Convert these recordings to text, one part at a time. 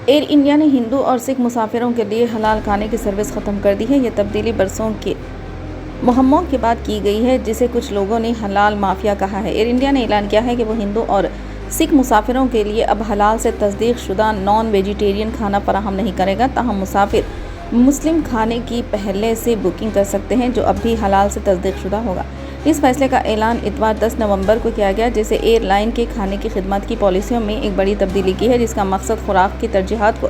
Year India نے ہندو اور سکھ مسافروں کے لیے حلال کھانے کی سروس ختم کر دی ہے۔ یہ تبدیلی برسوں کے مہموں کے بعد کی گئی ہے، جسے کچھ لوگوں نے حلال مافیا کہا ہے۔ ایئر انڈیا نے اعلان کیا ہے کہ وہ ہندو اور سکھ مسافروں کے لیے اب حلال سے تصدیق شدہ نان ویجیٹیرین کھانا فراہم نہیں کرے گا، تاہم مسافر مسلم کھانے کی پہلے سے بکنگ کر سکتے ہیں جو اب بھی حلال سے تصدیق شدہ ہوگا۔ اس فیصلے کا اعلان اتوار 10 نومبر کو کیا گیا، جسے ایئر لائن کے کھانے کی خدمات کی پالیسیوں میں ایک بڑی تبدیلی کی ہے، جس کا مقصد خوراک کی ترجیحات کو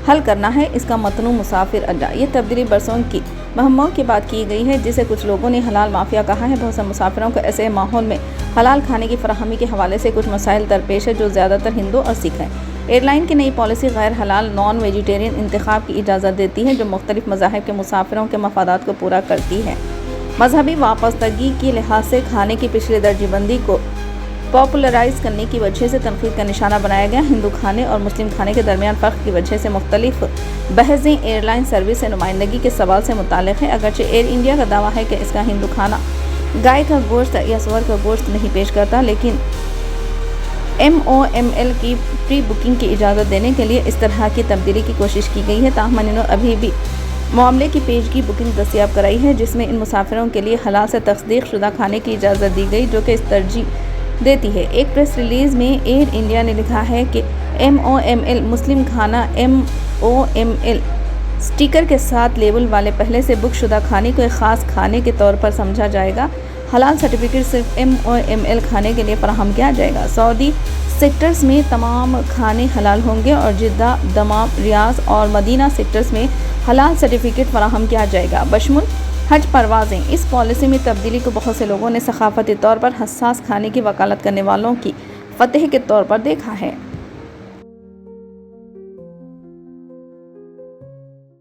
حل کرنا ہے۔ اس کا متنوع مسافر اڈا۔ یہ تبدیلی برسوں کی مہموں کے بعد کی گئی ہے، جسے کچھ لوگوں نے حلال مافیا کہا ہے۔ بہت سے مسافروں کو ایسے ماحول میں حلال کھانے کی فراہمی کے حوالے سے کچھ مسائل درپیش ہے، جو زیادہ تر ہندو اور سکھ ہیں۔ ایئر لائن کی نئی پالیسی غیر حلال نان ویجیٹیرین انتخاب کی اجازت دیتی ہے، جو مختلف مذاہب کے مسافروں کے مفادات کو پورا کرتی ہے۔ مذہبی وابستگی کے لحاظ سے کھانے کی پچھلی درجہ بندی کو پاپولرائز کرنے کی وجہ سے تنقید کا نشانہ بنایا گیا۔ ہندو کھانے اور مسلم کھانے کے درمیان فرق کی وجہ سے مختلف بحثیں ایئر لائن سروس سے نمائندگی کے سوال سے متعلق ہیں۔ اگرچہ ایئر انڈیا کا دعویٰ ہے کہ اس کا ہندو کھانا گائے کا گوشت یا سور کا گوشت نہیں پیش کرتا، لیکن MOML کی پری بکنگ کی اجازت دینے کے لیے اس طرح کی تبدیلی کی کوشش کی گئی ہے۔ تاہم انہوں نے ابھی بھی معاملے کی پیشگی بکنگ دستیاب کرائی ہے، جس میں ان مسافروں کے لیے حلال سے تصدیق شدہ کھانے کی اجازت دی گئی، جو کہ اس ترجیح دیتی ہے۔ ایک پریس ریلیز میں ایئر انڈیا نے لکھا ہے کہ MOML مسلم کھانا MOML سٹیکر کے ساتھ لیبل والے پہلے سے بک شدہ کھانے کو ایک خاص کھانے کے طور پر سمجھا جائے گا۔ حلال سرٹیفکیٹ صرف MOML کھانے کے لیے فراہم کیا جائے گا۔ سعودی سیکٹرز میں تمام کھانے حلال ہوں گے اور جدہ، دمام، ریاض اور مدینہ سیکٹرز میں حلال سرٹیفکیٹ فراہم کیا جائے گا، بشمول حج پروازیں۔ اس پالیسی میں تبدیلی کو بہت سے لوگوں نے ثقافتی طور پر حساس کھانے کی وکالت کرنے والوں کی فتح کے طور پر دیکھا ہے۔